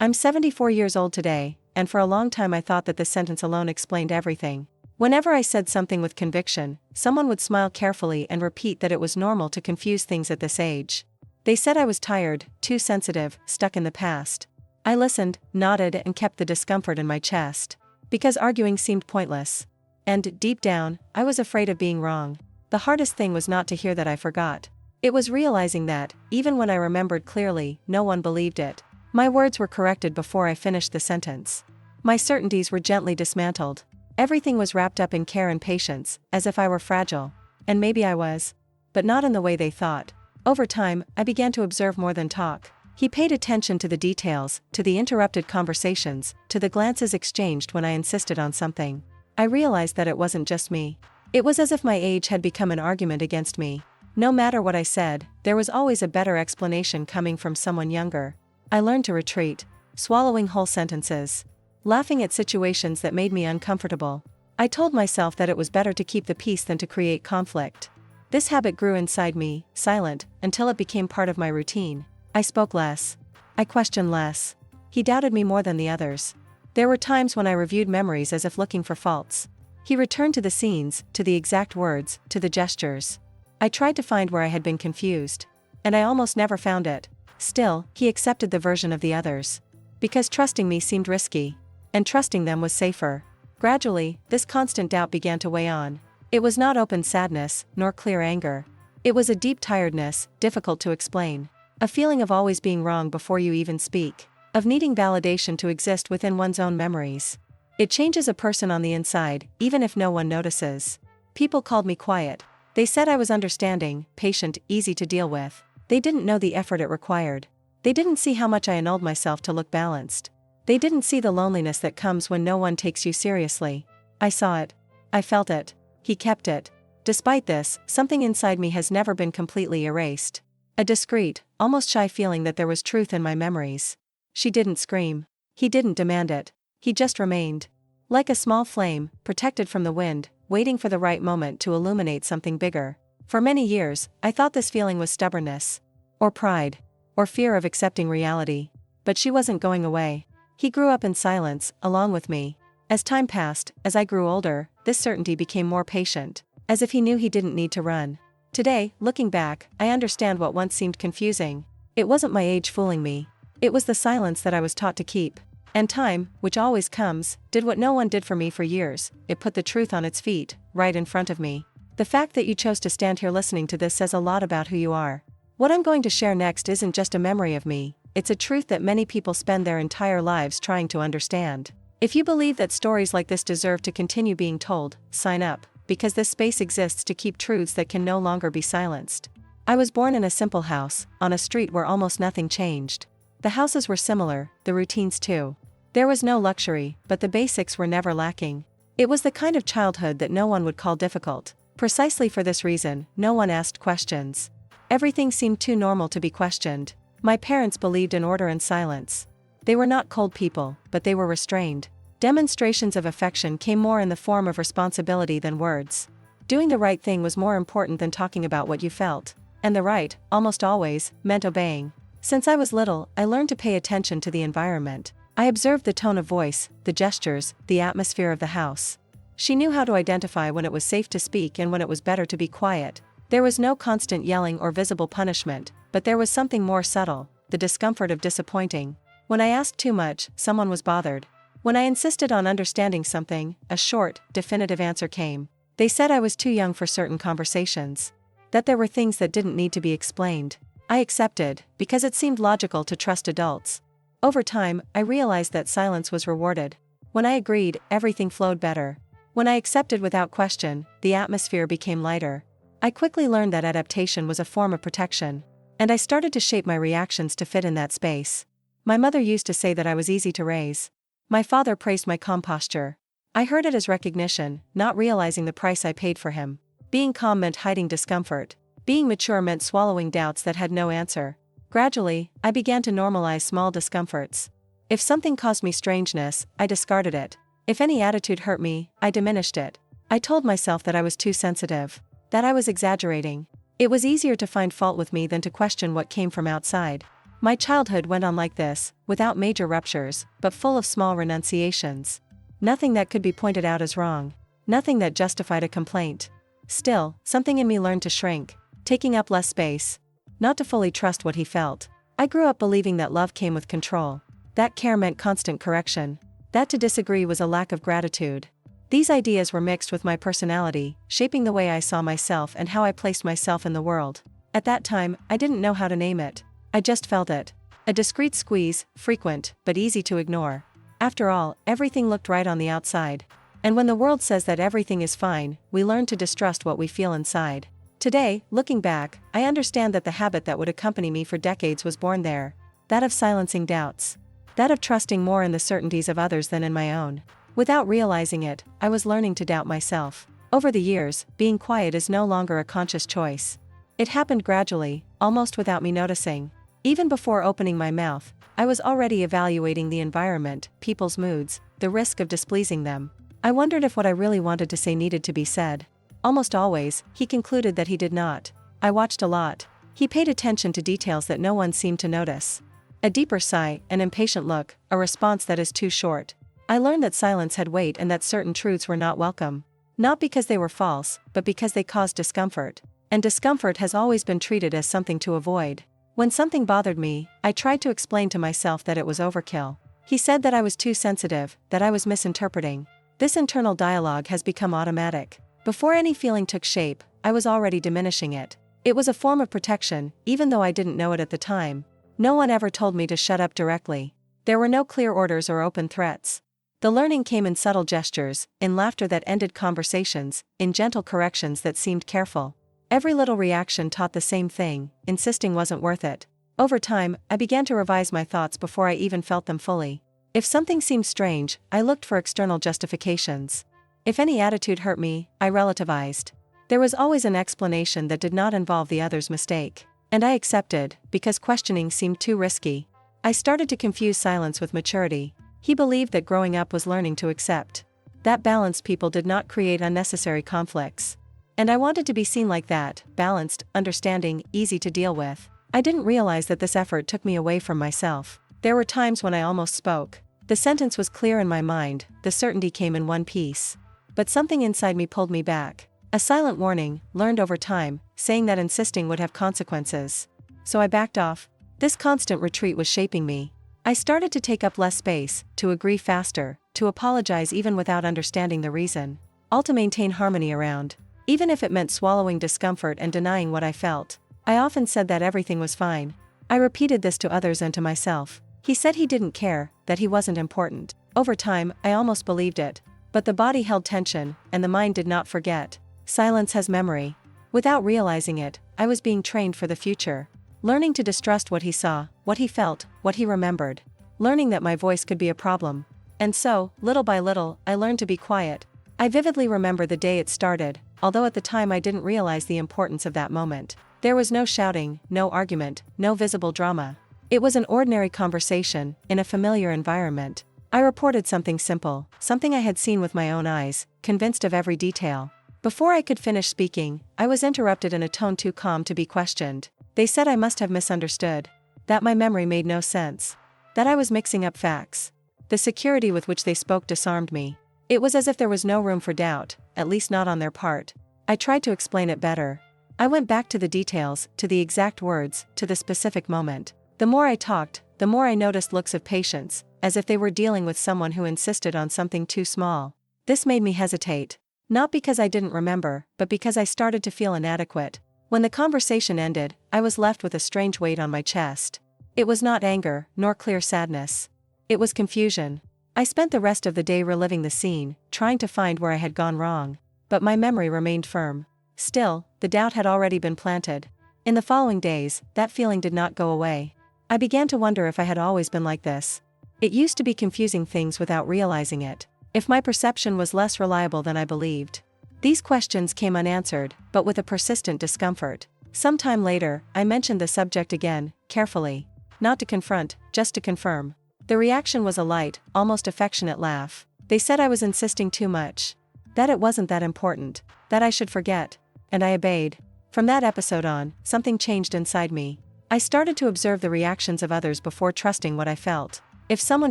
I'm 74 years old today, and for a long time I thought that this sentence alone explained everything. Whenever I said something with conviction, someone would smile carefully and repeat that it was normal to confuse things at this age. They said I was tired, too sensitive, stuck in the past. I listened, nodded, and kept the discomfort in my chest. Because arguing seemed pointless. And, deep down, I was afraid of being wrong. The hardest thing was not to hear that I forgot. It was realizing that, even when I remembered clearly, no one believed it. My words were corrected before I finished the sentence. My certainties were gently dismantled. Everything was wrapped up in care and patience, as if I were fragile. And maybe I was. But not in the way they thought. Over time, I began to observe more than talk. He paid attention to the details, to the interrupted conversations, to the glances exchanged when I insisted on something. I realized that it wasn't just me. It was as if my age had become an argument against me. No matter what I said, there was always a better explanation coming from someone younger. I learned to retreat, swallowing whole sentences, laughing at situations that made me uncomfortable. I told myself that it was better to keep the peace than to create conflict. This habit grew inside me, silent, until it became part of my routine. I spoke less. I questioned less. He doubted me more than the others. There were times when I reviewed memories as if looking for faults. He returned to the scenes, to the exact words, to the gestures. I tried to find where I had been confused. And I almost never found it. Still, he accepted the version of the others. Because trusting me seemed risky. And trusting them was safer. Gradually, this constant doubt began to weigh on. It was not open sadness, nor clear anger. It was a deep tiredness, difficult to explain. A feeling of always being wrong before you even speak. Of needing validation to exist within one's own memories. It changes a person on the inside, even if no one notices. People called me quiet. They said I was understanding, patient, easy to deal with. They didn't know the effort it required. They didn't see how much I annulled myself to look balanced. They didn't see the loneliness that comes when no one takes you seriously. I saw it. I felt it. He kept it. Despite this, something inside me has never been completely erased. A discreet, almost shy feeling that there was truth in my memories. She didn't scream. He didn't demand it. He just remained. Like a small flame, protected from the wind, waiting for the right moment to illuminate something bigger. For many years, I thought this feeling was stubbornness. Or pride. Or fear of accepting reality. But she wasn't going away. He grew up in silence, along with me. As time passed, as I grew older, this certainty became more patient. As if he knew he didn't need to run. Today, looking back, I understand what once seemed confusing. It wasn't my age fooling me. It was the silence that I was taught to keep. And time, which always comes, did what no one did for me for years. It put the truth on its feet, right in front of me. The fact that you chose to stand here listening to this says a lot about who you are. What I'm going to share next isn't just a memory of me, it's a truth that many people spend their entire lives trying to understand. If you believe that stories like this deserve to continue being told, sign up, because this space exists to keep truths that can no longer be silenced. I was born in a simple house, on a street where almost nothing changed. The houses were similar, the routines too. There was no luxury, but the basics were never lacking. It was the kind of childhood that no one would call difficult. Precisely for this reason, no one asked questions. Everything seemed too normal to be questioned. My parents believed in order and silence. They were not cold people, but they were restrained. Demonstrations of affection came more in the form of responsibility than words. Doing the right thing was more important than talking about what you felt. And the right, almost always, meant obeying. Since I was little, I learned to pay attention to the environment. I observed the tone of voice, the gestures, the atmosphere of the house. She knew how to identify when it was safe to speak and when it was better to be quiet. There was no constant yelling or visible punishment, but there was something more subtle, the discomfort of disappointing. When I asked too much, someone was bothered. When I insisted on understanding something, a short, definitive answer came. They said I was too young for certain conversations. That there were things that didn't need to be explained. I accepted, because it seemed logical to trust adults. Over time, I realized that silence was rewarded. When I agreed, everything flowed better. When I accepted without question, the atmosphere became lighter. I quickly learned that adaptation was a form of protection. And I started to shape my reactions to fit in that space. My mother used to say that I was easy to raise. My father praised my calm posture. I heard it as recognition, not realizing the price I paid for him. Being calm meant hiding discomfort. Being mature meant swallowing doubts that had no answer. Gradually, I began to normalize small discomforts. If something caused me strangeness, I discarded it. If any attitude hurt me, I diminished it. I told myself that I was too sensitive. That I was exaggerating. It was easier to find fault with me than to question what came from outside. My childhood went on like this, without major ruptures, but full of small renunciations. Nothing that could be pointed out as wrong. Nothing that justified a complaint. Still, something in me learned to shrink, taking up less space. Not to fully trust what he felt. I grew up believing that love came with control. That care meant constant correction. That to disagree was a lack of gratitude. These ideas were mixed with my personality, shaping the way I saw myself and how I placed myself in the world. At that time, I didn't know how to name it. I just felt it. A discreet squeeze, frequent, but easy to ignore. After all, everything looked right on the outside. And when the world says that everything is fine, we learn to distrust what we feel inside. Today, looking back, I understand that the habit that would accompany me for decades was born there. That of silencing doubts. That of trusting more in the certainties of others than in my own. Without realizing it, I was learning to doubt myself. Over the years, being quiet is no longer a conscious choice. It happened gradually, almost without me noticing. Even before opening my mouth, I was already evaluating the environment, people's moods, the risk of displeasing them. I wondered if what I really wanted to say needed to be said. Almost always, he concluded that he did not. I watched a lot. He paid attention to details that no one seemed to notice. A deeper sigh, an impatient look, a response that is too short. I learned that silence had weight and that certain truths were not welcome. Not because they were false, but because they caused discomfort. And discomfort has always been treated as something to avoid. When something bothered me, I tried to explain to myself that it was overkill. He said that I was too sensitive, that I was misinterpreting. This internal dialogue has become automatic. Before any feeling took shape, I was already diminishing it. It was a form of protection, even though I didn't know it at the time. No one ever told me to shut up directly. There were no clear orders or open threats. The learning came in subtle gestures, in laughter that ended conversations, in gentle corrections that seemed careful. Every little reaction taught the same thing: insisting wasn't worth it. Over time, I began to revise my thoughts before I even felt them fully. If something seemed strange, I looked for external justifications. If any attitude hurt me, I relativized. There was always an explanation that did not involve the other's mistake. And I accepted, because questioning seemed too risky. I started to confuse silence with maturity. He believed that growing up was learning to accept. That balanced people did not create unnecessary conflicts. And I wanted to be seen like that, balanced, understanding, easy to deal with. I didn't realize that this effort took me away from myself. There were times when I almost spoke. The sentence was clear in my mind, the certainty came in one piece. But something inside me pulled me back. A silent warning, learned over time, saying that insisting would have consequences. So I backed off. This constant retreat was shaping me. I started to take up less space, to agree faster, to apologize even without understanding the reason. All to maintain harmony around. Even if it meant swallowing discomfort and denying what I felt. I often said that everything was fine. I repeated this to others and to myself. He said he didn't care, that he wasn't important. Over time, I almost believed it. But the body held tension, and the mind did not forget. Silence has memory. Without realizing it, I was being trained for the future. Learning to distrust what he saw, what he felt, what he remembered. Learning that my voice could be a problem. And so, little by little, I learned to be quiet. I vividly remember the day it started, although at the time I didn't realize the importance of that moment. There was no shouting, no argument, no visible drama. It was an ordinary conversation, in a familiar environment. I reported something simple, something I had seen with my own eyes, convinced of every detail. Before I could finish speaking, I was interrupted in a tone too calm to be questioned. They said I must have misunderstood. That my memory made no sense. That I was mixing up facts. The security with which they spoke disarmed me. It was as if there was no room for doubt, at least not on their part. I tried to explain it better. I went back to the details, to the exact words, to the specific moment. The more I talked, the more I noticed looks of patience, as if they were dealing with someone who insisted on something too small. This made me hesitate. Not because I didn't remember, but because I started to feel inadequate. When the conversation ended, I was left with a strange weight on my chest. It was not anger, nor clear sadness. It was confusion. I spent the rest of the day reliving the scene, trying to find where I had gone wrong. But my memory remained firm. Still, the doubt had already been planted. In the following days, that feeling did not go away. I began to wonder if I had always been like this. It used to be confusing things without realizing it. If my perception was less reliable than I believed. These questions came unanswered, but with a persistent discomfort. Some time later, I mentioned the subject again, carefully. Not to confront, just to confirm. The reaction was a light, almost affectionate laugh. They said I was insisting too much. That it wasn't that important. That I should forget. And I obeyed. From that episode on, something changed inside me. I started to observe the reactions of others before trusting what I felt. If someone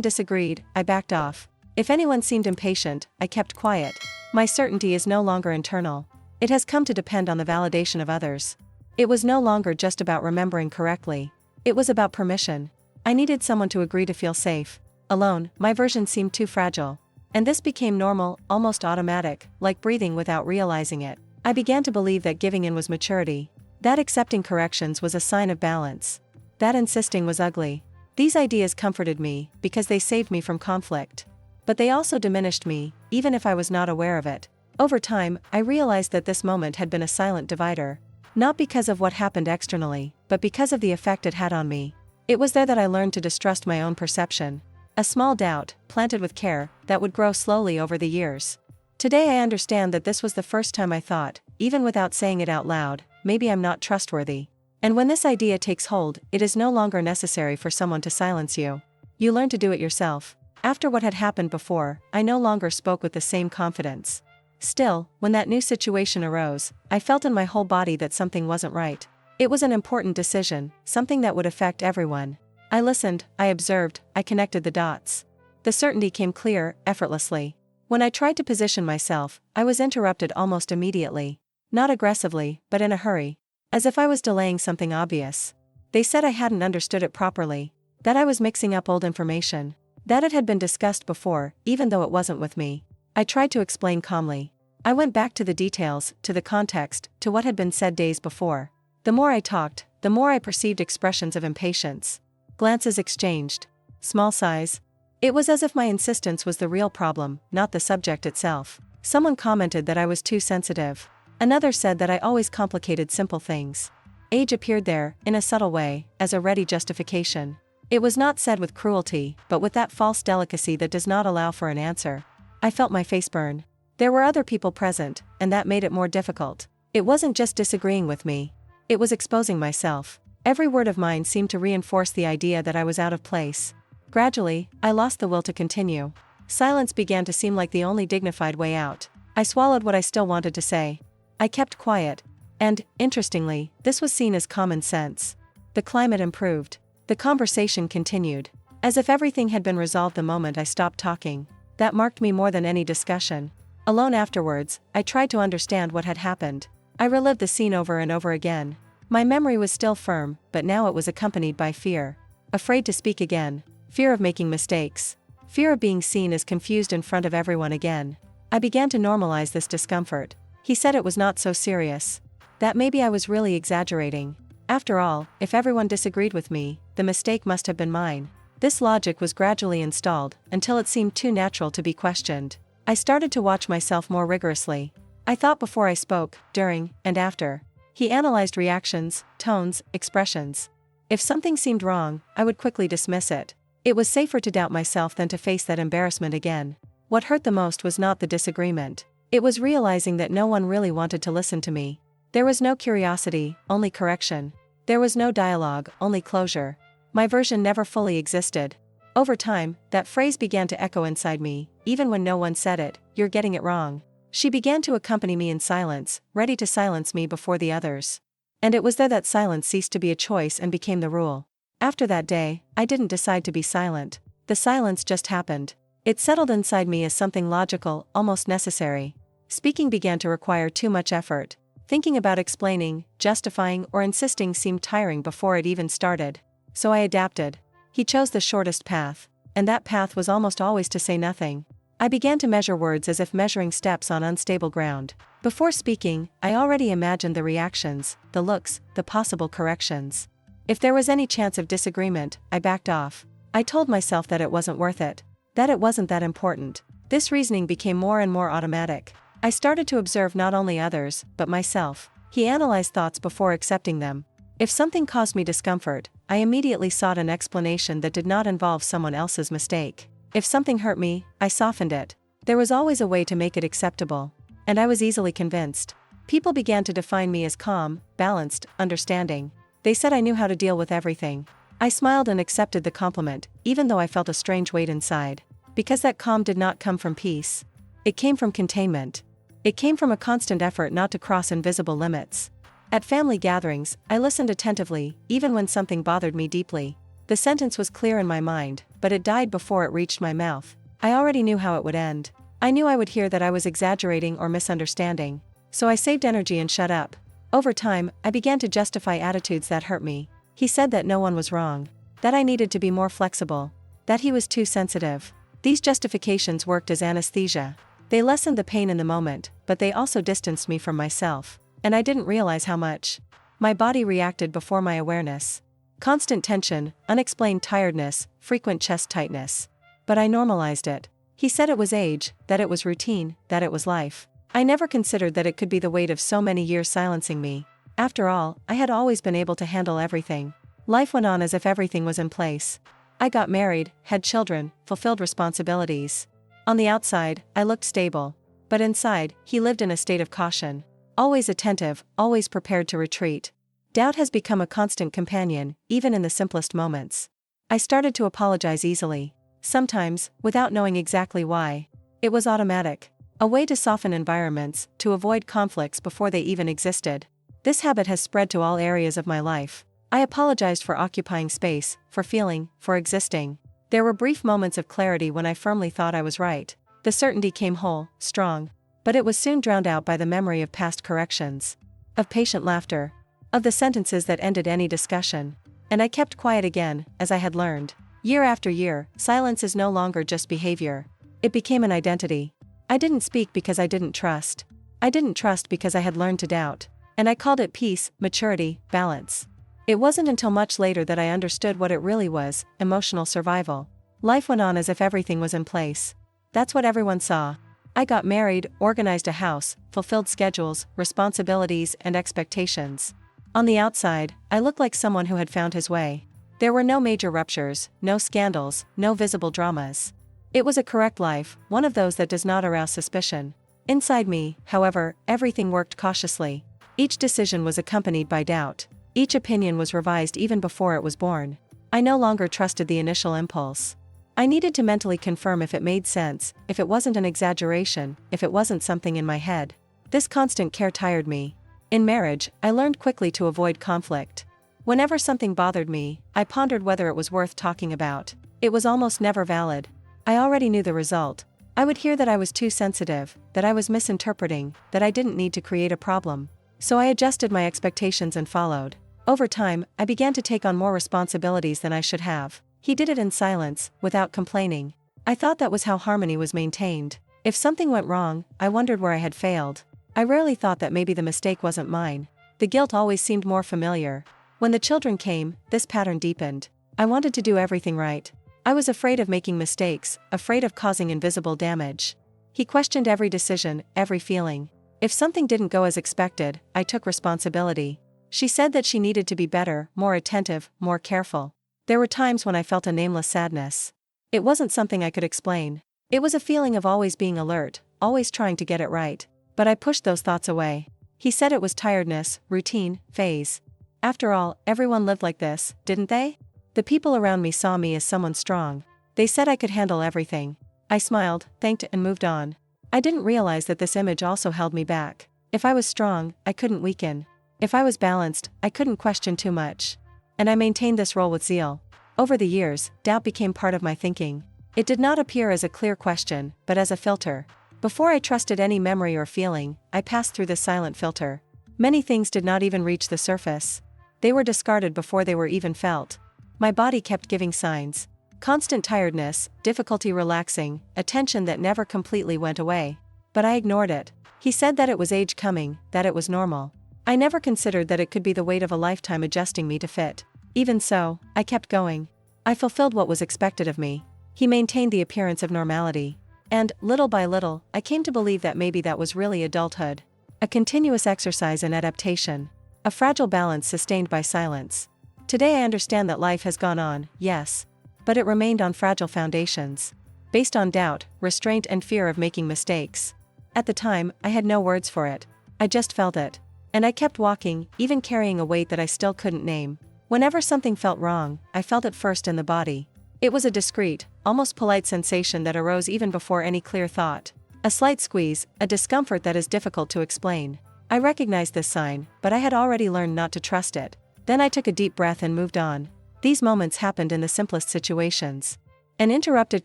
disagreed, I backed off. If anyone seemed impatient, I kept quiet. My certainty is no longer internal. It has come to depend on the validation of others. It was no longer just about remembering correctly. It was about permission. I needed someone to agree to feel safe. Alone, my version seemed too fragile. And this became normal, almost automatic, like breathing without realizing it. I began to believe that giving in was maturity. That accepting corrections was a sign of balance. That insisting was ugly. These ideas comforted me, because they saved me from conflict. But they also diminished me, even if I was not aware of it. Over time, I realized that this moment had been a silent divider. Not because of what happened externally, but because of the effect it had on me. It was there that I learned to distrust my own perception. A small doubt, planted with care, that would grow slowly over the years. Today I understand that this was the first time I thought, even without saying it out loud, maybe I'm not trustworthy. And when this idea takes hold, it is no longer necessary for someone to silence you. You learn to do it yourself. After what had happened before, I no longer spoke with the same confidence. Still, when that new situation arose, I felt in my whole body that something wasn't right. It was an important decision, something that would affect everyone. I listened, I observed, I connected the dots. The certainty came clear, effortlessly. When I tried to position myself, I was interrupted almost immediately. Not aggressively, but in a hurry. As if I was delaying something obvious. They said I hadn't understood it properly. That I was mixing up old information. That it had been discussed before, even though it wasn't with me. I tried to explain calmly. I went back to the details, to the context, to what had been said days before. The more I talked, the more I perceived expressions of impatience. Glances exchanged. Small sighs. It was as if my insistence was the real problem, not the subject itself. Someone commented that I was too sensitive. Another said that I always complicated simple things. Age appeared there, in a subtle way, as a ready justification. It was not said with cruelty, but with that false delicacy that does not allow for an answer. I felt my face burn. There were other people present, and that made it more difficult. It wasn't just disagreeing with me. It was exposing myself. Every word of mine seemed to reinforce the idea that I was out of place. Gradually, I lost the will to continue. Silence began to seem like the only dignified way out. I swallowed what I still wanted to say. I kept quiet. And, interestingly, this was seen as common sense. The climate improved. The conversation continued. As if everything had been resolved the moment I stopped talking. That marked me more than any discussion. Alone afterwards, I tried to understand what had happened. I relived the scene over and over again. My memory was still firm, but now it was accompanied by fear. Afraid to speak again. Fear of making mistakes. Fear of being seen as confused in front of everyone again. I began to normalize this discomfort. He said it was not so serious. That maybe I was really exaggerating. After all, if everyone disagreed with me, the mistake must have been mine. This logic was gradually installed, until it seemed too natural to be questioned. I started to watch myself more rigorously. I thought before I spoke, during, and after. He analyzed reactions, tones, expressions. If something seemed wrong, I would quickly dismiss it. It was safer to doubt myself than to face that embarrassment again. What hurt the most was not the disagreement. It was realizing that no one really wanted to listen to me. There was no curiosity, only correction. There was no dialogue, only closure. My version never fully existed. Over time, that phrase began to echo inside me, even when no one said it, "You're getting it wrong." She began to accompany me in silence, ready to silence me before the others. And it was there that silence ceased to be a choice and became the rule. After that day, I didn't decide to be silent. The silence just happened. It settled inside me as something logical, almost necessary. Speaking began to require too much effort. Thinking about explaining, justifying, or insisting seemed tiring before it even started. So I adapted. He chose the shortest path. And that path was almost always to say nothing. I began to measure words as if measuring steps on unstable ground. Before speaking, I already imagined the reactions, the looks, the possible corrections. If there was any chance of disagreement, I backed off. I told myself that it wasn't worth it. That it wasn't that important. This reasoning became more and more automatic. I started to observe not only others, but myself. He analyzed thoughts before accepting them. If something caused me discomfort, I immediately sought an explanation that did not involve someone else's mistake. If something hurt me, I softened it. There was always a way to make it acceptable. And I was easily convinced. People began to define me as calm, balanced, understanding. They said I knew how to deal with everything. I smiled and accepted the compliment, even though I felt a strange weight inside. Because that calm did not come from peace. It came from containment. It came from a constant effort not to cross invisible limits. At family gatherings, I listened attentively, even when something bothered me deeply. The sentence was clear in my mind, but it died before it reached my mouth. I already knew how it would end. I knew I would hear that I was exaggerating or misunderstanding. So I saved energy and shut up. Over time, I began to justify attitudes that hurt me. He said that no one was wrong. That I needed to be more flexible. That he was too sensitive. These justifications worked as anesthesia. They lessened the pain in the moment, but they also distanced me from myself. And I didn't realize how much. My body reacted before my awareness. Constant tension, unexplained tiredness, frequent chest tightness. But I normalized it. He said it was age, that it was routine, that it was life. I never considered that it could be the weight of so many years silencing me. After all, I had always been able to handle everything. Life went on as if everything was in place. I got married, had children, fulfilled responsibilities. On the outside, I looked stable. But inside, he lived in a state of caution. Always attentive, always prepared to retreat. Doubt has become a constant companion, even in the simplest moments. I started to apologize easily. Sometimes, without knowing exactly why. It was automatic. A way to soften environments, to avoid conflicts before they even existed. This habit has spread to all areas of my life. I apologized for occupying space, for feeling, for existing. There were brief moments of clarity when I firmly thought I was right. The certainty came whole, strong. But it was soon drowned out by the memory of past corrections. Of patient laughter. Of the sentences that ended any discussion. And I kept quiet again, as I had learned. Year after year, silence is no longer just behavior. It became an identity. I didn't speak because I didn't trust. I didn't trust because I had learned to doubt. And I called it peace, maturity, balance. It wasn't until much later that I understood what it really was, emotional survival. Life went on as if everything was in place. That's what everyone saw. I got married, organized a house, fulfilled schedules, responsibilities, and expectations. On the outside, I looked like someone who had found his way. There were no major ruptures, no scandals, no visible dramas. It was a correct life, one of those that does not arouse suspicion. Inside me, however, everything worked cautiously. Each decision was accompanied by doubt. Each opinion was revised even before it was born. I no longer trusted the initial impulse. I needed to mentally confirm if it made sense, if it wasn't an exaggeration, if it wasn't something in my head. This constant care tired me. In marriage, I learned quickly to avoid conflict. Whenever something bothered me, I pondered whether it was worth talking about. It was almost never valid. I already knew the result. I would hear that I was too sensitive, that I was misinterpreting, that I didn't need to create a problem. So I adjusted my expectations and followed. Over time, I began to take on more responsibilities than I should have. He did it in silence, without complaining. I thought that was how harmony was maintained. If something went wrong, I wondered where I had failed. I rarely thought that maybe the mistake wasn't mine. The guilt always seemed more familiar. When the children came, this pattern deepened. I wanted to do everything right. I was afraid of making mistakes, afraid of causing invisible damage. He questioned every decision, every feeling. If something didn't go as expected, I took responsibility. She said that she needed to be better, more attentive, more careful. There were times when I felt a nameless sadness. It wasn't something I could explain. It was a feeling of always being alert, always trying to get it right. But I pushed those thoughts away. He said it was tiredness, routine, phase. After all, everyone lived like this, didn't they? The people around me saw me as someone strong. They said I could handle everything. I smiled, thanked, and moved on. I didn't realize that this image also held me back. If I was strong, I couldn't weaken. If I was balanced, I couldn't question too much. And I maintained this role with zeal. Over the years, doubt became part of my thinking. It did not appear as a clear question, but as a filter. Before I trusted any memory or feeling, I passed through this silent filter. Many things did not even reach the surface. They were discarded before they were even felt. My body kept giving signs. Constant tiredness, difficulty relaxing, a tension that never completely went away. But I ignored it. He said that it was age coming, that it was normal. I never considered that it could be the weight of a lifetime adjusting me to fit. Even so, I kept going. I fulfilled what was expected of me. He maintained the appearance of normality. And, little by little, I came to believe that maybe that was really adulthood. A continuous exercise in adaptation. A fragile balance sustained by silence. Today I understand that life has gone on, yes. But it remained on fragile foundations. Based on doubt, restraint, and fear of making mistakes. At the time, I had no words for it. I just felt it. And I kept walking, even carrying a weight that I still couldn't name. Whenever something felt wrong, I felt it first in the body. It was a discreet, almost polite sensation that arose even before any clear thought. A slight squeeze, a discomfort that is difficult to explain. I recognized this sign, but I had already learned not to trust it. Then I took a deep breath and moved on. These moments happened in the simplest situations. An interrupted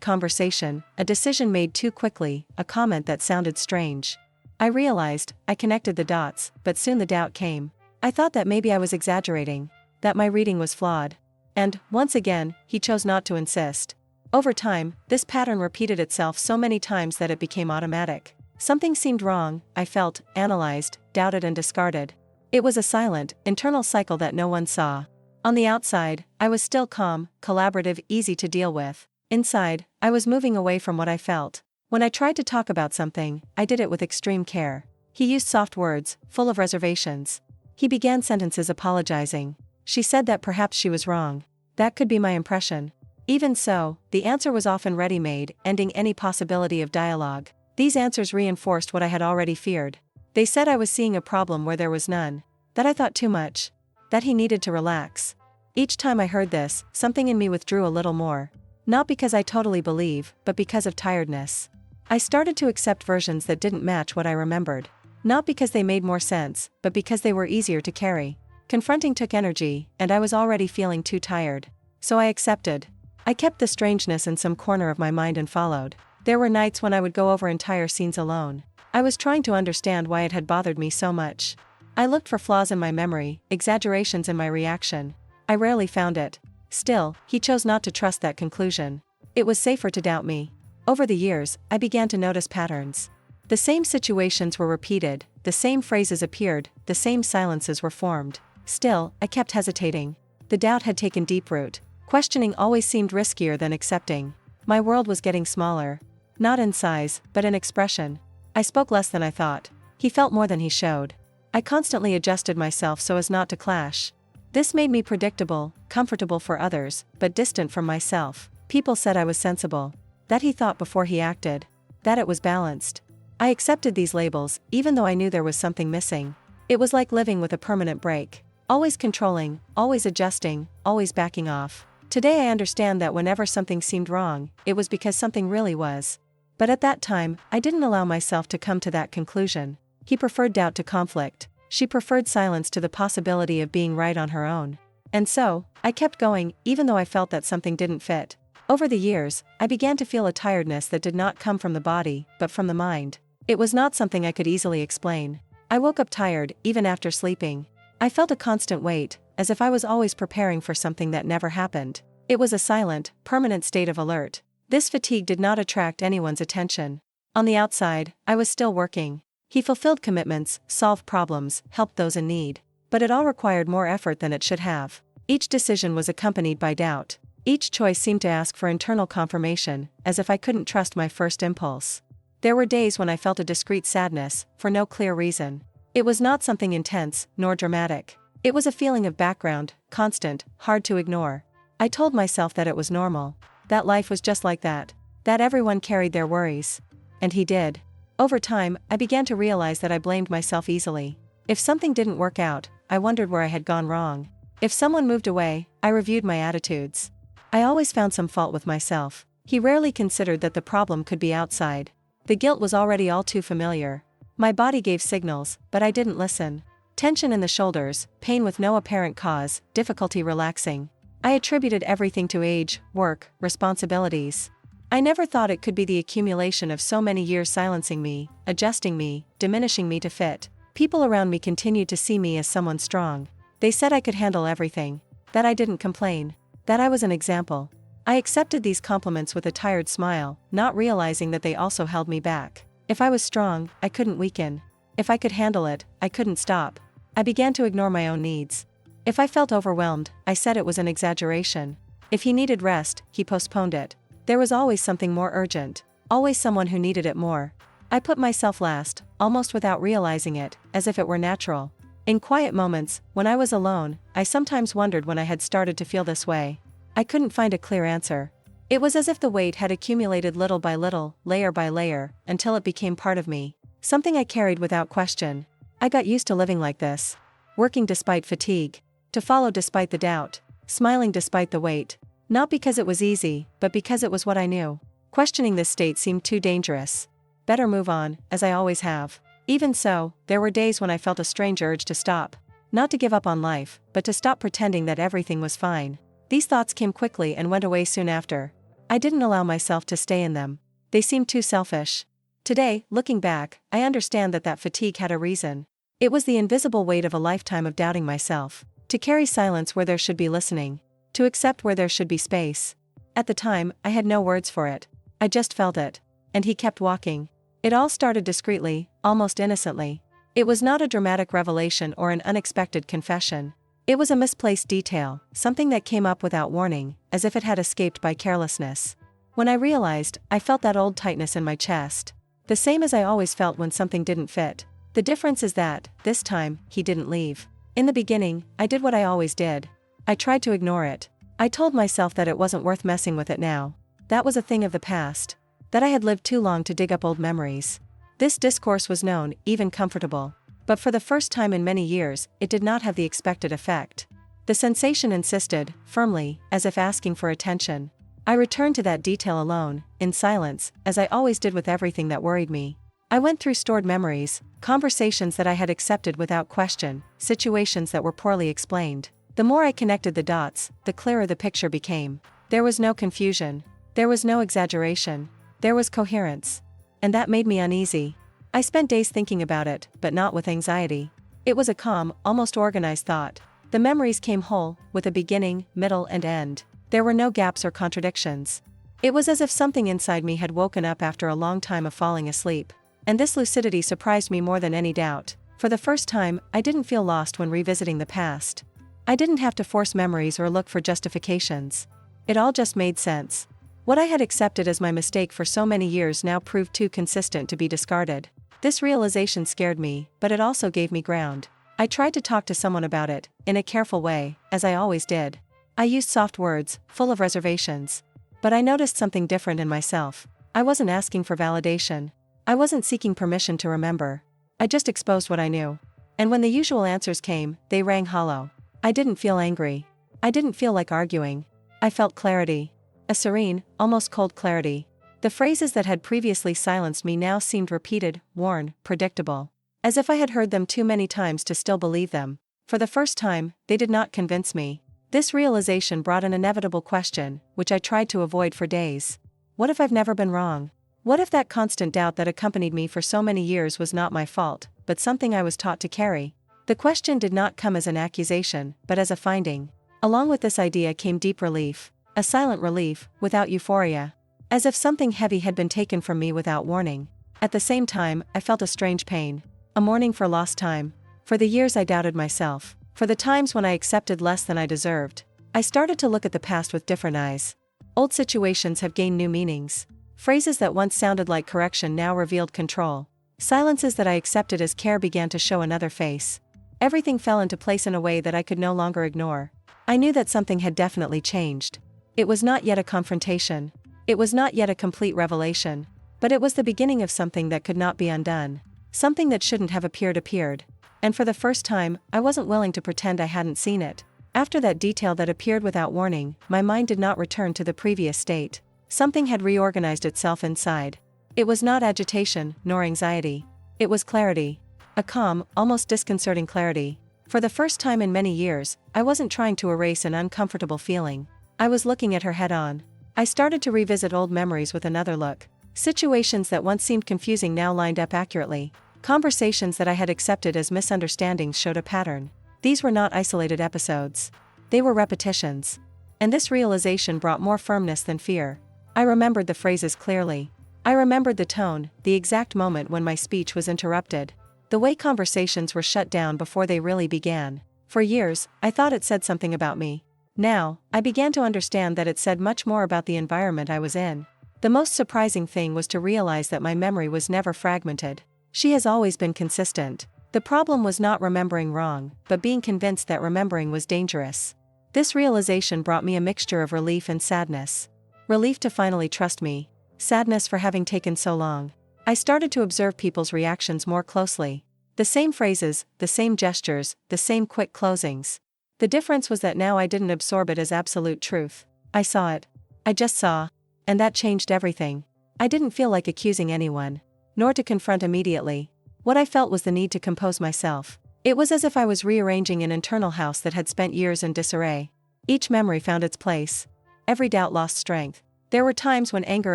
conversation, a decision made too quickly, a comment that sounded strange. I realized, I connected the dots, but soon the doubt came. I thought that maybe I was exaggerating, that my reading was flawed. And, once again, he chose not to insist. Over time, this pattern repeated itself so many times that it became automatic. Something seemed wrong, I felt, analyzed, doubted and discarded. It was a silent, internal cycle that no one saw. On the outside, I was still calm, collaborative, easy to deal with. Inside, I was moving away from what I felt. When I tried to talk about something, I did it with extreme care. He used soft words, full of reservations. He began sentences apologizing. She said that perhaps she was wrong. That could be my impression. Even so, the answer was often ready-made, ending any possibility of dialogue. These answers reinforced what I had already feared. They said I was seeing a problem where there was none. That I thought too much. That he needed to relax. Each time I heard this, something in me withdrew a little more. Not because I totally believe, but because of tiredness. I started to accept versions that didn't match what I remembered. Not because they made more sense, but because they were easier to carry. Confronting took energy, and I was already feeling too tired. So I accepted. I kept the strangeness in some corner of my mind and followed. There were nights when I would go over entire scenes alone. I was trying to understand why it had bothered me so much. I looked for flaws in my memory, exaggerations in my reaction. I rarely found it. Still, he chose not to trust that conclusion. It was safer to doubt me. Over the years, I began to notice patterns. The same situations were repeated, the same phrases appeared, the same silences were formed. Still, I kept hesitating. The doubt had taken deep root. Questioning always seemed riskier than accepting. My world was getting smaller. Not in size, but in expression. I spoke less than I thought. He felt more than he showed. I constantly adjusted myself so as not to clash. This made me predictable, comfortable for others, but distant from myself. People said I was sensible. That he thought before he acted. That it was balanced. I accepted these labels, even though I knew there was something missing. It was like living with a permanent break. Always controlling, always adjusting, always backing off. Today I understand that whenever something seemed wrong, it was because something really was. But at that time, I didn't allow myself to come to that conclusion. He preferred doubt to conflict. She preferred silence to the possibility of being right on her own. And so, I kept going, even though I felt that something didn't fit. Over the years, I began to feel a tiredness that did not come from the body, but from the mind. It was not something I could easily explain. I woke up tired, even after sleeping. I felt a constant weight, as if I was always preparing for something that never happened. It was a silent, permanent state of alert. This fatigue did not attract anyone's attention. On the outside, I was still working. He fulfilled commitments, solved problems, helped those in need. But it all required more effort than it should have. Each decision was accompanied by doubt. Each choice seemed to ask for internal confirmation, as if I couldn't trust my first impulse. There were days when I felt a discrete sadness, for no clear reason. It was not something intense, nor dramatic. It was a feeling of background, constant, hard to ignore. I told myself that it was normal. That life was just like that. That everyone carried their worries. And he did. Over time, I began to realize that I blamed myself easily. If something didn't work out, I wondered where I had gone wrong. If someone moved away, I reviewed my attitudes. I always found some fault with myself. He rarely considered that the problem could be outside. The guilt was already all too familiar. My body gave signals, but I didn't listen. Tension in the shoulders, pain with no apparent cause, difficulty relaxing. I attributed everything to age, work, responsibilities. I never thought it could be the accumulation of so many years silencing me, adjusting me, diminishing me to fit. People around me continued to see me as someone strong. They said I could handle everything. That I didn't complain. That I was an example. I accepted these compliments with a tired smile, not realizing that they also held me back. If I was strong, I couldn't weaken. If I could handle it, I couldn't stop. I began to ignore my own needs. If I felt overwhelmed, I said it was an exaggeration. If he needed rest, he postponed it. There was always something more urgent. Always someone who needed it more. I put myself last, almost without realizing it, as if it were natural. In quiet moments, when I was alone, I sometimes wondered when I had started to feel this way. I couldn't find a clear answer. It was as if the weight had accumulated little by little, layer by layer, until it became part of me. Something I carried without question. I got used to living like this. Working despite fatigue. To follow despite the doubt. Smiling despite the weight. Not because it was easy, but because it was what I knew. Questioning this state seemed too dangerous. Better move on, as I always have. Even so, there were days when I felt a strange urge to stop. Not to give up on life, but to stop pretending that everything was fine. These thoughts came quickly and went away soon after. I didn't allow myself to stay in them. They seemed too selfish. Today, looking back, I understand that fatigue had a reason. It was the invisible weight of a lifetime of doubting myself. To carry silence where there should be listening. To accept where there should be space. At the time, I had no words for it. I just felt it. And he kept walking. It all started discreetly, almost innocently. It was not a dramatic revelation or an unexpected confession. It was a misplaced detail, something that came up without warning, as if it had escaped by carelessness. When I realized, I felt that old tightness in my chest. The same as I always felt when something didn't fit. The difference is that, this time, he didn't leave. In the beginning, I did what I always did. I tried to ignore it. I told myself that it wasn't worth messing with it now. That was a thing of the past. That I had lived too long to dig up old memories. This discourse was known, even comfortable. But for the first time in many years, it did not have the expected effect. The sensation insisted, firmly, as if asking for attention. I returned to that detail alone, in silence, as I always did with everything that worried me. I went through stored memories, conversations that I had accepted without question, situations that were poorly explained. The more I connected the dots, the clearer the picture became. There was no confusion. There was no exaggeration. There was coherence. And that made me uneasy. I spent days thinking about it, but not with anxiety. It was a calm, almost organized thought. The memories came whole, with a beginning, middle, and end. There were no gaps or contradictions. It was as if something inside me had woken up after a long time of falling asleep. And this lucidity surprised me more than any doubt. For the first time, I didn't feel lost when revisiting the past. I didn't have to force memories or look for justifications. It all just made sense. What I had accepted as my mistake for so many years now proved too consistent to be discarded. This realization scared me, but it also gave me ground. I tried to talk to someone about it, in a careful way, as I always did. I used soft words, full of reservations. But I noticed something different in myself. I wasn't asking for validation. I wasn't seeking permission to remember. I just exposed what I knew. And when the usual answers came, they rang hollow. I didn't feel angry. I didn't feel like arguing. I felt clarity. A serene, almost cold clarity. The phrases that had previously silenced me now seemed repeated, worn, predictable. As if I had heard them too many times to still believe them. For the first time, they did not convince me. This realization brought an inevitable question, which I tried to avoid for days. What if I've never been wrong? What if that constant doubt that accompanied me for so many years was not my fault, but something I was taught to carry? The question did not come as an accusation, but as a finding. Along with this idea came deep relief. A silent relief, without euphoria. As if something heavy had been taken from me without warning. At the same time, I felt a strange pain. A mourning for lost time. For the years I doubted myself. For the times when I accepted less than I deserved. I started to look at the past with different eyes. Old situations have gained new meanings. Phrases that once sounded like correction now revealed control. Silences that I accepted as care began to show another face. Everything fell into place in a way that I could no longer ignore. I knew that something had definitely changed. It was not yet a confrontation. It was not yet a complete revelation. But it was the beginning of something that could not be undone. Something that shouldn't have appeared. And for the first time, I wasn't willing to pretend I hadn't seen it. After that detail that appeared without warning, my mind did not return to the previous state. Something had reorganized itself inside. It was not agitation, nor anxiety. It was clarity. A calm, almost disconcerting clarity. For the first time in many years, I wasn't trying to erase an uncomfortable feeling. I was looking at her head on. I started to revisit old memories with another look. Situations that once seemed confusing now lined up accurately. Conversations that I had accepted as misunderstandings showed a pattern. These were not isolated episodes. They were repetitions. And this realization brought more firmness than fear. I remembered the phrases clearly. I remembered the tone, the exact moment when my speech was interrupted. The way conversations were shut down before they really began. For years, I thought it said something about me. Now, I began to understand that it said much more about the environment I was in. The most surprising thing was to realize that my memory was never fragmented. She has always been consistent. The problem was not remembering wrong, but being convinced that remembering was dangerous. This realization brought me a mixture of relief and sadness. Relief to finally trust me. Sadness for having taken so long. I started to observe people's reactions more closely. The same phrases, the same gestures, the same quick closings. The difference was that now I didn't absorb it as absolute truth. I saw it. I just saw. And that changed everything. I didn't feel like accusing anyone. Nor to confront immediately. What I felt was the need to compose myself. It was as if I was rearranging an internal house that had spent years in disarray. Each memory found its place. Every doubt lost strength. There were times when anger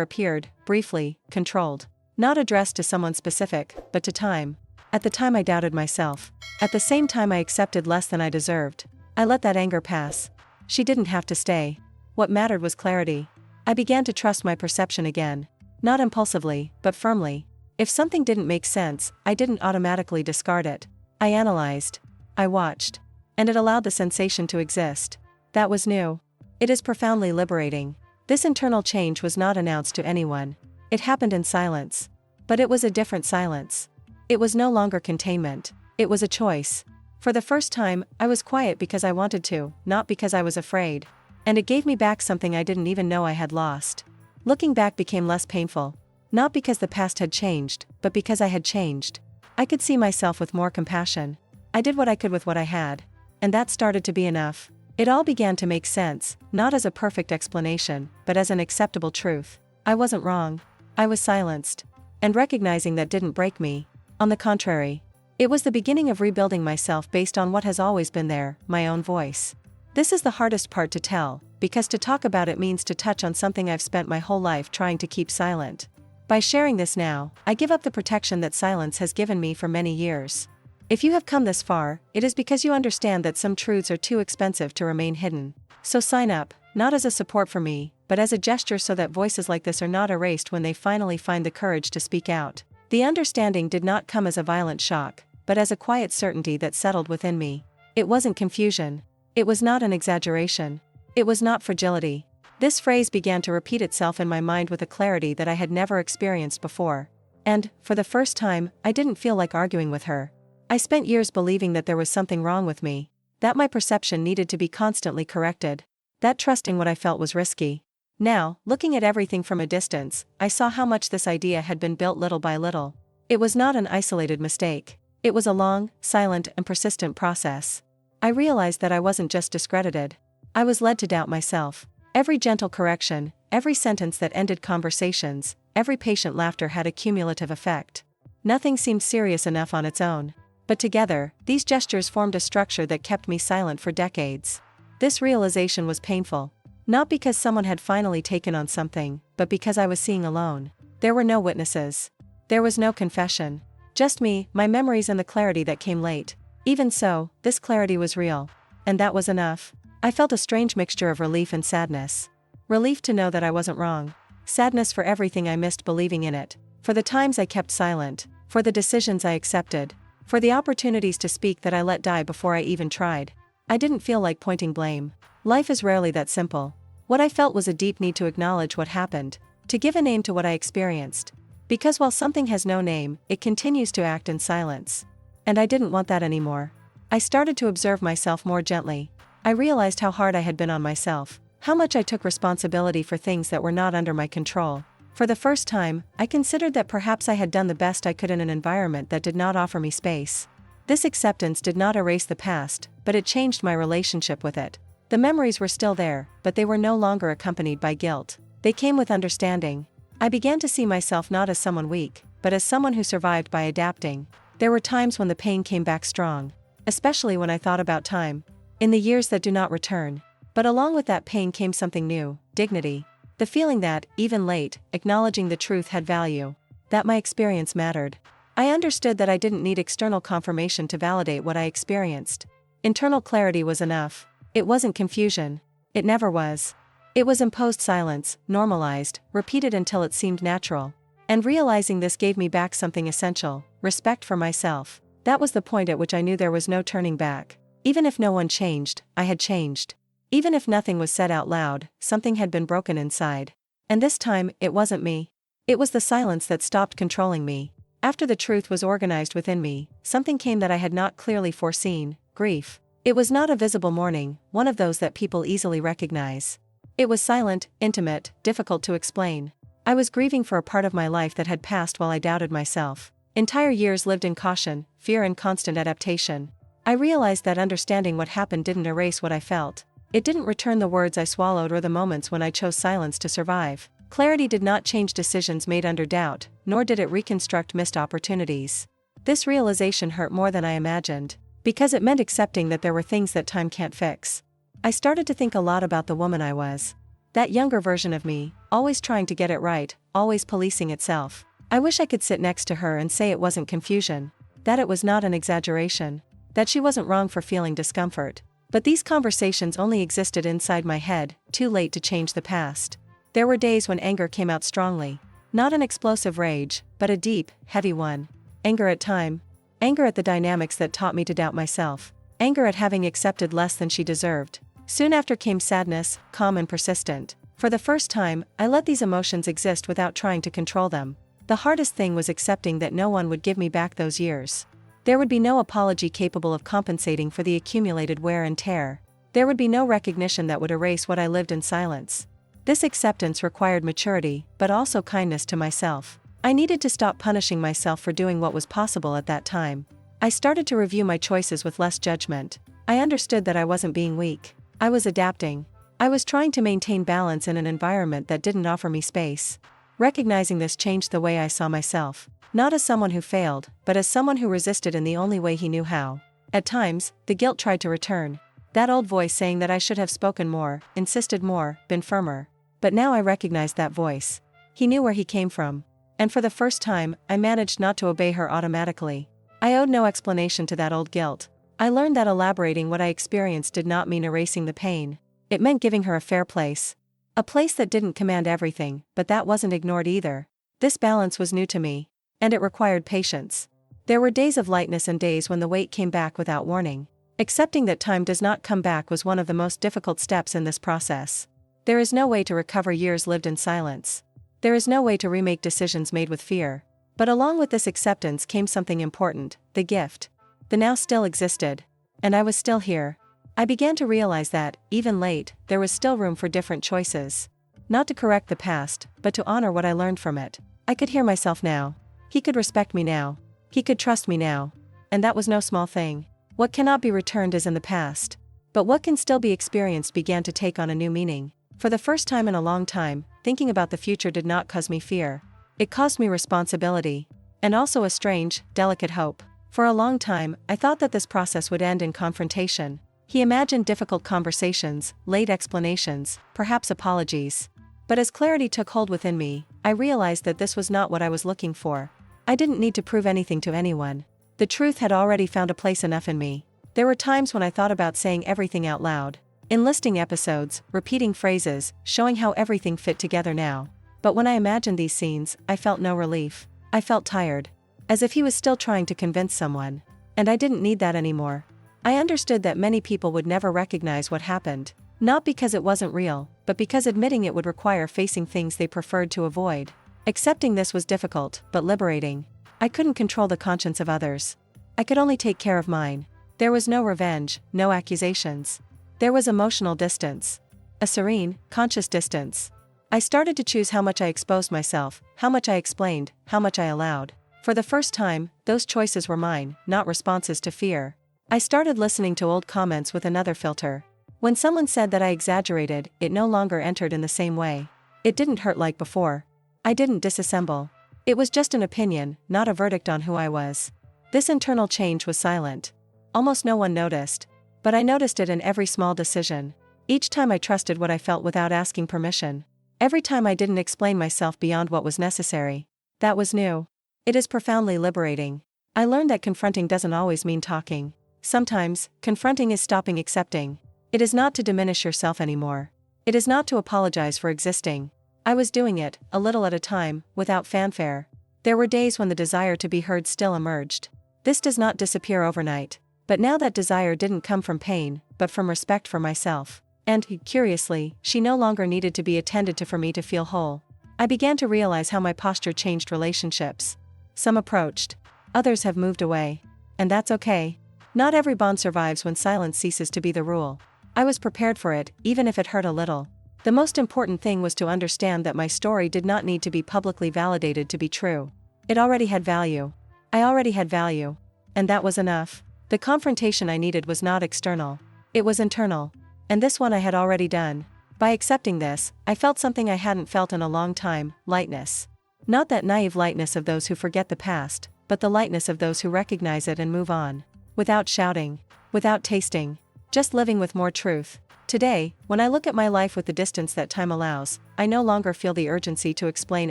appeared, briefly, controlled. Not addressed to someone specific, but to time. At the time I doubted myself. At the same time I accepted less than I deserved. I let that anger pass. She didn't have to stay. What mattered was clarity. I began to trust my perception again. Not impulsively, but firmly. If something didn't make sense, I didn't automatically discard it. I analyzed. I watched. And it allowed the sensation to exist. That was new. It is profoundly liberating. This internal change was not announced to anyone. It happened in silence. But it was a different silence. It was no longer containment. It was a choice. For the first time, I was quiet because I wanted to, not because I was afraid. And it gave me back something I didn't even know I had lost. Looking back became less painful. Not because the past had changed, but because I had changed. I could see myself with more compassion. I did what I could with what I had. And that started to be enough. It all began to make sense, not as a perfect explanation, but as an acceptable truth. I wasn't wrong. I was silenced. And recognizing that didn't break me. On the contrary. It was the beginning of rebuilding myself based on what has always been there, my own voice. This is the hardest part to tell, because to talk about it means to touch on something I've spent my whole life trying to keep silent. By sharing this now, I give up the protection that silence has given me for many years. If you have come this far, it is because you understand that some truths are too expensive to remain hidden. So sign up, not as a support for me, but as a gesture so that voices like this are not erased when they finally find the courage to speak out. The understanding did not come as a violent shock, but as a quiet certainty that settled within me. It wasn't confusion. It was not an exaggeration. It was not fragility. This phrase began to repeat itself in my mind with a clarity that I had never experienced before. And, for the first time, I didn't feel like arguing with her. I spent years believing that there was something wrong with me, that my perception needed to be constantly corrected, that trusting what I felt was risky. Now, looking at everything from a distance, I saw how much this idea had been built little by little. It was not an isolated mistake. It was a long, silent, and persistent process. I realized that I wasn't just discredited. I was led to doubt myself. Every gentle correction, every sentence that ended conversations, every patient laughter had a cumulative effect. Nothing seemed serious enough on its own. But together, these gestures formed a structure that kept me silent for decades. This realization was painful. Not because someone had finally taken on something, but because I was seeing alone. There were no witnesses. There was no confession. Just me, my memories, and the clarity that came late. Even so, this clarity was real. And that was enough. I felt a strange mixture of relief and sadness. Relief to know that I wasn't wrong. Sadness for everything I missed believing in it. For the times I kept silent. For the decisions I accepted. For the opportunities to speak that I let die before I even tried. I didn't feel like pointing blame. Life is rarely that simple. What I felt was a deep need to acknowledge what happened, to give a name to what I experienced. Because while something has no name, it continues to act in silence. And I didn't want that anymore. I started to observe myself more gently. I realized how hard I had been on myself, how much I took responsibility for things that were not under my control. For the first time, I considered that perhaps I had done the best I could in an environment that did not offer me space. This acceptance did not erase the past, but it changed my relationship with it. The memories were still there, but they were no longer accompanied by guilt. They came with understanding. I began to see myself not as someone weak, but as someone who survived by adapting. There were times when the pain came back strong, especially when I thought about time, in the years that do not return. But along with that pain came something new, dignity. The feeling that, even late, acknowledging the truth had value. That my experience mattered. I understood that I didn't need external confirmation to validate what I experienced. Internal clarity was enough. It wasn't confusion. It never was. It was imposed silence, normalized, repeated until it seemed natural. And realizing this gave me back something essential, respect for myself. That was the point at which I knew there was no turning back. Even if no one changed, I had changed. Even if nothing was said out loud, something had been broken inside. And this time, it wasn't me. It was the silence that stopped controlling me. After the truth was organized within me, something came that I had not clearly foreseen: grief. It was not a visible mourning, one of those that people easily recognize. It was silent, intimate, difficult to explain. I was grieving for a part of my life that had passed while I doubted myself. Entire years lived in caution, fear, and constant adaptation. I realized that understanding what happened didn't erase what I felt. It didn't return the words I swallowed or the moments when I chose silence to survive. Clarity did not change decisions made under doubt, nor did it reconstruct missed opportunities. This realization hurt more than I imagined, because it meant accepting that there were things that time can't fix. I started to think a lot about the woman I was. That younger version of me, always trying to get it right, always policing itself. I wish I could sit next to her and say it wasn't confusion, that it was not an exaggeration, that she wasn't wrong for feeling discomfort. But these conversations only existed inside my head, too late to change the past. There were days when anger came out strongly. Not an explosive rage, but a deep, heavy one. Anger at time. Anger at the dynamics that taught me to doubt myself. Anger at having accepted less than she deserved. Soon after came sadness, calm and persistent. For the first time, I let these emotions exist without trying to control them. The hardest thing was accepting that no one would give me back those years. There would be no apology capable of compensating for the accumulated wear and tear. There would be no recognition that would erase what I lived in silence. This acceptance required maturity, but also kindness to myself. I needed to stop punishing myself for doing what was possible at that time. I started to review my choices with less judgment. I understood that I wasn't being weak. I was adapting. I was trying to maintain balance in an environment that didn't offer me space. Recognizing this changed the way I saw myself, not as someone who failed, but as someone who resisted in the only way he knew how. At times, the guilt tried to return. That old voice saying that I should have spoken more, insisted more, been firmer. But now I recognized that voice. He knew where he came from. And for the first time, I managed not to obey her automatically. I owed no explanation to that old guilt. I learned that elaborating what I experienced did not mean erasing the pain. It meant giving her a fair place. A place that didn't command everything, but that wasn't ignored either. This balance was new to me. And it required patience. There were days of lightness and days when the weight came back without warning. Accepting that time does not come back was one of the most difficult steps in this process. There is no way to recover years lived in silence. There is no way to remake decisions made with fear. But along with this acceptance came something important, the gift. The now still existed. And I was still here. I began to realize that, even late, there was still room for different choices. Not to correct the past, but to honor what I learned from it. I could hear myself now. He could respect me now. He could trust me now. And that was no small thing. What cannot be returned is in the past. But what can still be experienced began to take on a new meaning. For the first time in a long time, thinking about the future did not cause me fear. It caused me responsibility. And also a strange, delicate hope. For a long time, I thought that this process would end in confrontation. He imagined difficult conversations, late explanations, perhaps apologies. But as clarity took hold within me, I realized that this was not what I was looking for. I didn't need to prove anything to anyone. The truth had already found a place enough in me. There were times when I thought about saying everything out loud. Enlisting episodes, repeating phrases, showing how everything fit together now. But when I imagined these scenes, I felt no relief. I felt tired. As if he was still trying to convince someone. And I didn't need that anymore. I understood that many people would never recognize what happened. Not because it wasn't real, but because admitting it would require facing things they preferred to avoid. Accepting this was difficult, but liberating. I couldn't control the conscience of others. I could only take care of mine. There was no revenge, no accusations. There was emotional distance. A serene, conscious distance. I started to choose how much I exposed myself, how much I explained, how much I allowed. For the first time, those choices were mine, not responses to fear. I started listening to old comments with another filter. When someone said that I exaggerated, it no longer entered in the same way. It didn't hurt like before. I didn't disassemble. It was just an opinion, not a verdict on who I was. This internal change was silent. Almost no one noticed. But I noticed it in every small decision. Each time I trusted what I felt without asking permission. Every time I didn't explain myself beyond what was necessary. That was new. It is profoundly liberating. I learned that confronting doesn't always mean talking. Sometimes, confronting is stopping accepting. It is not to diminish yourself anymore. It is not to apologize for existing. I was doing it, a little at a time, without fanfare. There were days when the desire to be heard still emerged. This does not disappear overnight. But now that desire didn't come from pain, but from respect for myself. And, curiously, she no longer needed to be attended to for me to feel whole. I began to realize how my posture changed relationships. Some approached. Others have moved away. And that's okay. Not every bond survives when silence ceases to be the rule. I was prepared for it, even if it hurt a little. The most important thing was to understand that my story did not need to be publicly validated to be true. It already had value. I already had value. And that was enough. The confrontation I needed was not external. It was internal. And this one I had already done. By accepting this, I felt something I hadn't felt in a long time, lightness. Not that naive lightness of those who forget the past, but the lightness of those who recognize it and move on. Without shouting. Without tasting. Just living with more truth. Today, when I look at my life with the distance that time allows, I no longer feel the urgency to explain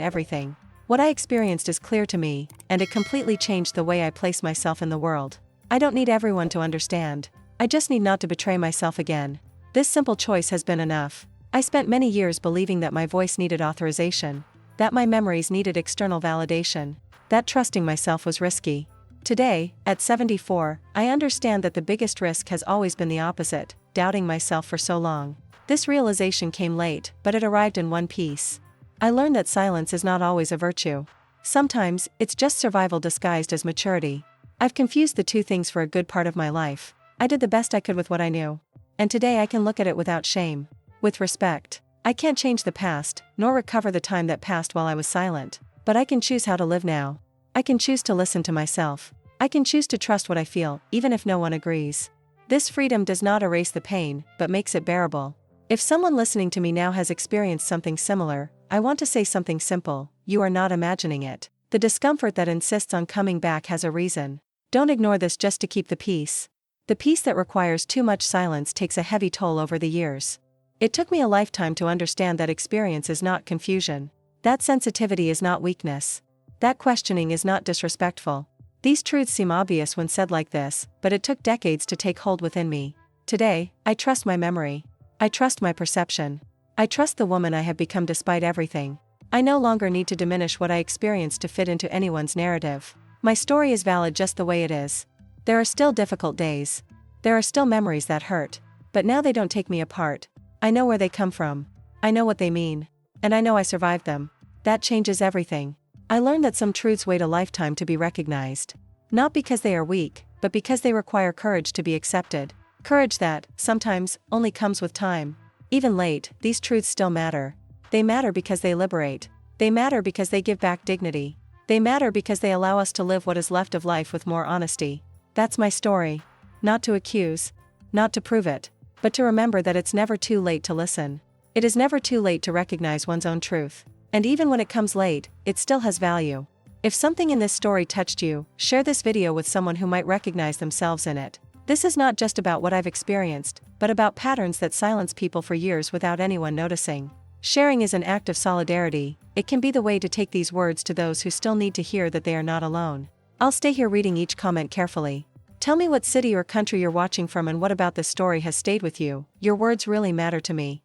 everything. What I experienced is clear to me, and it completely changed the way I place myself in the world. I don't need everyone to understand. I just need not to betray myself again. This simple choice has been enough. I spent many years believing that my voice needed authorization, that my memories needed external validation, that trusting myself was risky. Today, at 74, I understand that the biggest risk has always been the opposite, doubting myself for so long. This realization came late, but it arrived in one piece. I learned that silence is not always a virtue. Sometimes, it's just survival disguised as maturity. I've confused the two things for a good part of my life. I did the best I could with what I knew. And today I can look at it without shame. With respect. I can't change the past, nor recover the time that passed while I was silent. But I can choose how to live now. I can choose to listen to myself. I can choose to trust what I feel, even if no one agrees. This freedom does not erase the pain, but makes it bearable. If someone listening to me now has experienced something similar, I want to say something simple: you are not imagining it. The discomfort that insists on coming back has a reason. Don't ignore this just to keep the peace. The peace that requires too much silence takes a heavy toll over the years. It took me a lifetime to understand that experience is not confusion. That sensitivity is not weakness. That questioning is not disrespectful. These truths seem obvious when said like this, but it took decades to take hold within me. Today, I trust my memory. I trust my perception. I trust the woman I have become despite everything. I no longer need to diminish what I experienced to fit into anyone's narrative. My story is valid just the way it is. There are still difficult days. There are still memories that hurt. But now they don't take me apart. I know where they come from. I know what they mean. And I know I survived them. That changes everything. I learned that some truths wait a lifetime to be recognized. Not because they are weak, but because they require courage to be accepted. Courage that, sometimes, only comes with time. Even late, these truths still matter. They matter because they liberate. They matter because they give back dignity. They matter because they allow us to live what is left of life with more honesty. That's my story. Not to accuse. Not to prove it. But to remember that it's never too late to listen. It is never too late to recognize one's own truth. And even when it comes late, it still has value. If something in this story touched you, share this video with someone who might recognize themselves in it. This is not just about what I've experienced, but about patterns that silence people for years without anyone noticing. Sharing is an act of solidarity. It can be the way to take these words to those who still need to hear that they are not alone. I'll stay here reading each comment carefully. Tell me what city or country you're watching from and what about this story has stayed with you. Your words really matter to me.